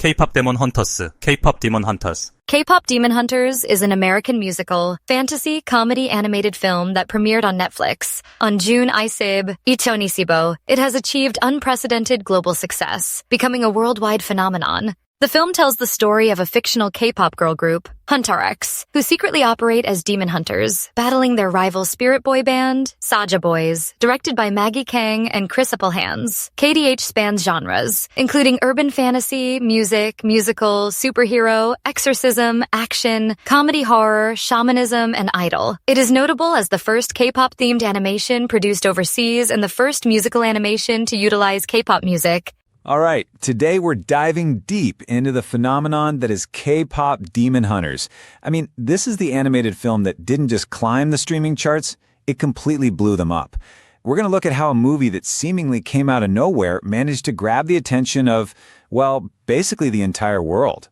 K-pop Demon Hunters, K-pop Demon Hunters. K-pop Demon Hunters is an American musical, fantasy, comedy animated film that premiered on Netflix on June 2025. It has achieved unprecedented global success, becoming a worldwide phenomenon. The film tells the story of a fictional K-pop girl group, HUNTR, who secretly operate as demon hunters, battling their rival spirit boy band, Saja Boys, directed by Maggie, Kang, and Appelhans. KDH spans genres, including urban fantasy, music, musical, superhero, exorcism, action, comedy horror, shamanism, and idol. It is notable as the first K-pop themed animation produced overseas and the first musical animation to utilize K-pop music. All right, today we're diving deep into the phenomenon that is K-pop Demon Hunters. I mean, this is the animated film that didn't just climb the streaming charts, it completely blew them up. We're going to look at how a movie that seemingly came out of nowhere managed to grab the attention of, well, basically the entire world.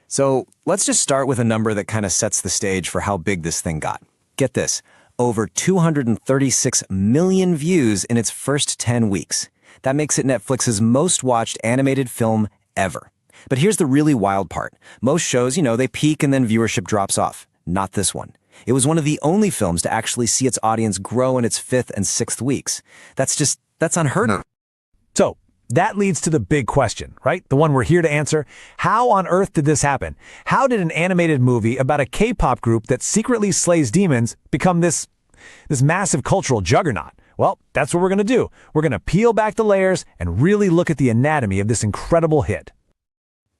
So let's just start with a number that kind of sets the stage for how big this thing got. Get this, over 236 million views in its first 10 weeks. That makes it Netflix's most watched animated film ever. But here's the really wild part. Most shows, they peak and then viewership drops off. Not this one. It was one of the only films to actually see its audience grow in its 5th and 6th weeks. That's unheard of. So, that leads to the big question, right? The one we're here to answer. How on earth did this happen? How did an animated movie about a K-pop group that secretly slays demons become this massive cultural juggernaut? Well, that's what we're going to do. We're going to peel back the layers and really look at the anatomy of this incredible hit.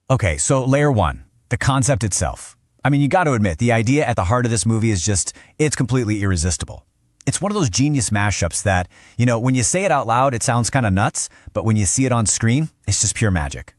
Okay, so layer one, the concept itself. I mean, you got to admit, the idea at the heart of this movie is it's completely irresistible. It's one of those genius mashups that, when you say it out loud, it sounds kind of nuts, but when you see it on screen, it's just pure magic.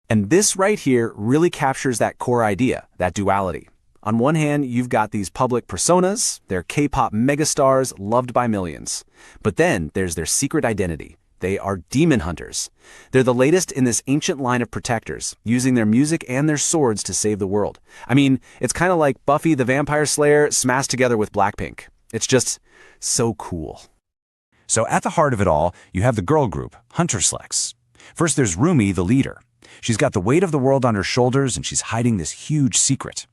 And this right here really captures that core idea, that duality. On one hand, you've got these public personas, they're K-pop megastars loved by millions. But then there's their secret identity. They are demon hunters. They're the latest in this ancient line of protectors, using their music and their swords to save the world. I mean, it's kind of like Buffy the Vampire Slayer smashed together with Blackpink. It's just so cool. So at the heart of it all, you have the girl group, HUNTR. First there's Rumi, the leader. She's got the weight of the world on her shoulders and she's hiding this huge secret.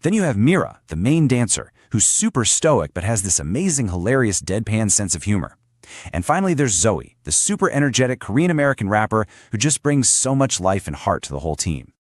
Then you have Mira, the main dancer, who's super stoic but has this amazing, hilarious, deadpan sense of humor. And finally, there's Zoe, the super energetic Korean-American rapper who just brings so much life and heart to the whole team.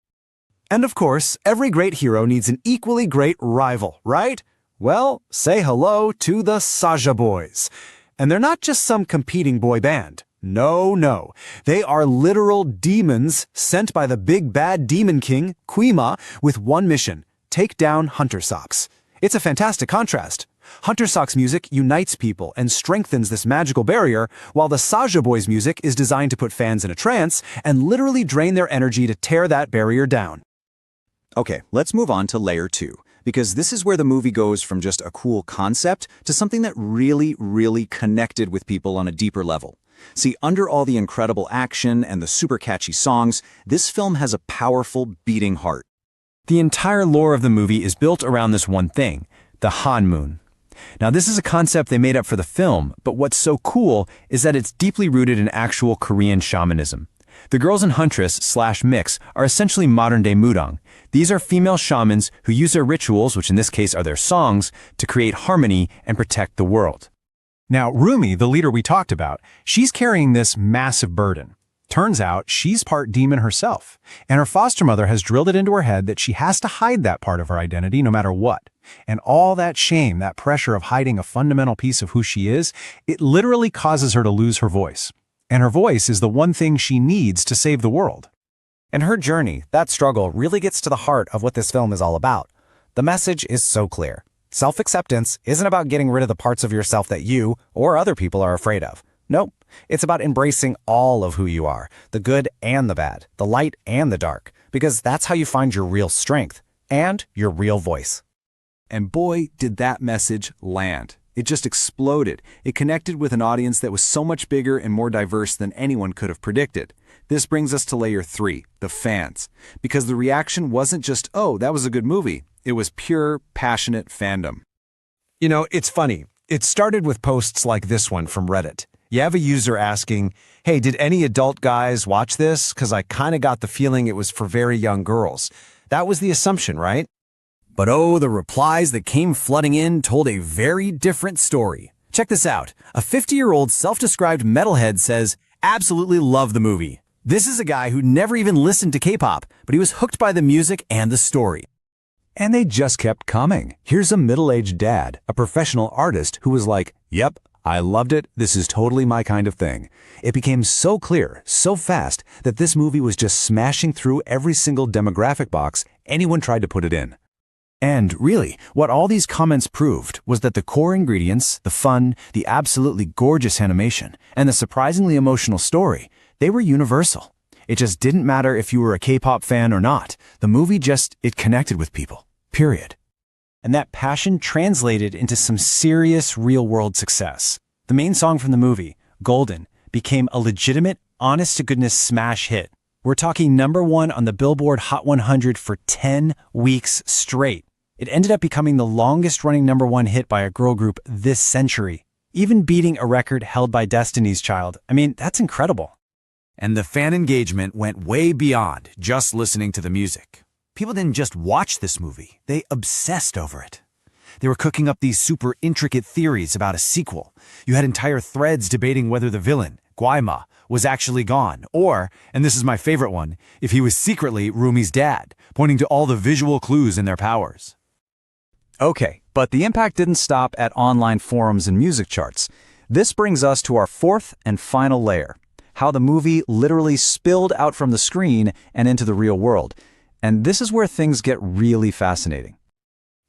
And of course, every great hero needs an equally great rival, right? Well, say hello to the Saja Boys. And they're not just some competing boy band. No. They are literal demons sent by the big bad demon king, Quima, with one mission: take down HUNTR. It's a fantastic contrast. HUNTR music unites people and strengthens this magical barrier, while the Saja Boys music is designed to put fans in a trance and literally drain their energy to tear that barrier down. Okay, let's move on to layer 2, because this is where the movie goes from just a cool concept to something that really connected with people on a deeper level. See, under all the incredible action and the super catchy songs, this film has a powerful, beating heart. The entire lore of the movie is built around this one thing, the Han Moon. Now, this is a concept they made up for the film, but what's so cool is that it's deeply rooted in actual Korean shamanism. The girls in Huntress/Mix are essentially modern-day Mudang. These are female shamans who use their rituals, which in this case are their songs, to create harmony and protect the world. Now, Rumi, the leader we talked about, she's carrying this massive burden. Turns out she's part demon herself, and her foster mother has drilled it into her head that she has to hide that part of her identity no matter what. And all that shame, that pressure of hiding a fundamental piece of who she is, it literally causes her to lose her voice. And her voice is the one thing she needs to save the world. And her journey, that struggle, really gets to the heart of what this film is all about. The message is so clear. Self-acceptance isn't about getting rid of the parts of yourself that you or other people are afraid of. Nope. It's about embracing all of who you are, the good and the bad, the light and the dark, because that's how you find your real strength and your real voice. And boy, did that message land. It just exploded. It connected with an audience that was so much bigger and more diverse than anyone could have predicted. This brings us to layer 3, the fans. Because the reaction wasn't just, oh, that was a good movie. It was pure, passionate fandom. It's funny. It started with posts like this one from Reddit. You have a user asking, hey, did any adult guys watch this? Because I kind of got the feeling it was for very young girls. That was the assumption, right? But oh, the replies that came flooding in told a very different story. Check this out. A 50-year-old self-described metalhead says, absolutely love the movie. This is a guy who never even listened to K-pop, but he was hooked by the music and the story. And they just kept coming. Here's a middle-aged dad, a professional artist, who was like, yep, I loved it. This is totally my kind of thing. It became so clear, so fast, that this movie was just smashing through every single demographic box anyone tried to put it in. And really, what all these comments proved was that the core ingredients, the fun, the absolutely gorgeous animation, and the surprisingly emotional story, they were universal. It just didn't matter if you were a K-pop fan or not. The movie it connected with people. Period. And that passion translated into some serious real-world success. The main song from the movie, Golden, became a legitimate, honest-to-goodness smash hit. We're talking #1 on the Billboard Hot 100 for 10 weeks straight. It ended up becoming the longest-running #1 hit by a girl group this century, even beating a record held by Destiny's Child. I mean, that's incredible. And the fan engagement went way beyond just listening to the music. People didn't just watch this movie, they obsessed over it. They were cooking up these super intricate theories about a sequel. You had entire threads debating whether the villain, Gwaima, was actually gone, or, and this is my favorite one, if he was secretly Rumi's dad, pointing to all the visual clues in their powers. Okay, but the impact didn't stop at online forums and music charts. This brings us to our fourth and final layer, how the movie literally spilled out from the screen and into the real world. And this is where things get really fascinating.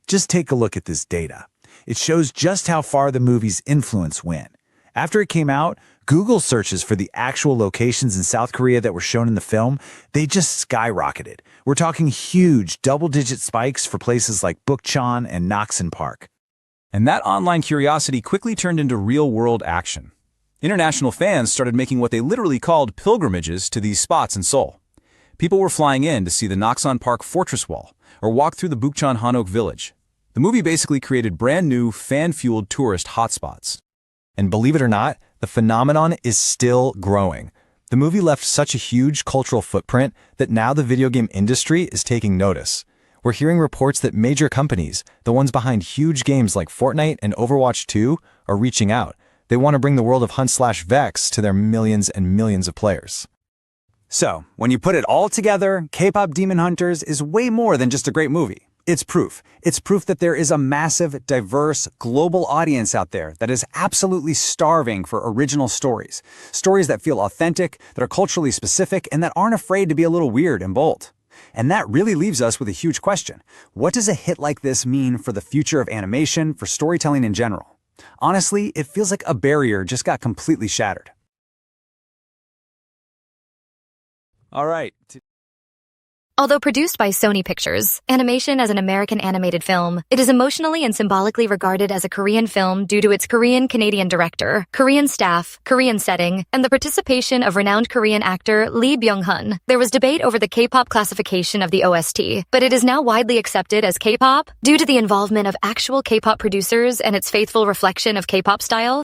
Just take a look at this data. It shows just how far the movie's influence went. After it came out, Google searches for the actual locations in South Korea that were shown in the film, they just skyrocketed. We're talking huge double-digit spikes for places like Bukchon and Naksan Park. And that online curiosity quickly turned into real-world action. International fans started making what they literally called pilgrimages to these spots in Seoul. People were flying in to see the Naksan Park Fortress Wall or walk through the Bukchon Hanok Village. The movie basically created brand new, fan-fueled tourist hotspots. And believe it or not, the phenomenon is still growing. The movie left such a huge cultural footprint that now the video game industry is taking notice. We're hearing reports that major companies, the ones behind huge games like Fortnite and Overwatch 2, are reaching out. They want to bring the world of Hunt/Vex to their millions and millions of players. So, when you put it all together, K-pop Demon Hunters is way more than just a great movie. It's proof. It's proof that there is a massive, diverse, global audience out there that is absolutely starving for original stories. Stories that feel authentic, that are culturally specific, and that aren't afraid to be a little weird and bold. And that really leaves us with a huge question. What does a hit like this mean for the future of animation, for storytelling in general? Honestly, it feels like a barrier just got completely shattered. All right. Although produced by Sony Pictures, animation as an American animated film, it is emotionally and symbolically regarded as a Korean film due to its Korean-Canadian director, Korean staff, Korean setting, and the participation of renowned Korean actor Lee Byung-hun. There was debate over the K-pop classification of the OST, but it is now widely accepted as K-pop due to the involvement of actual K-pop producers and its faithful reflection of K-pop style.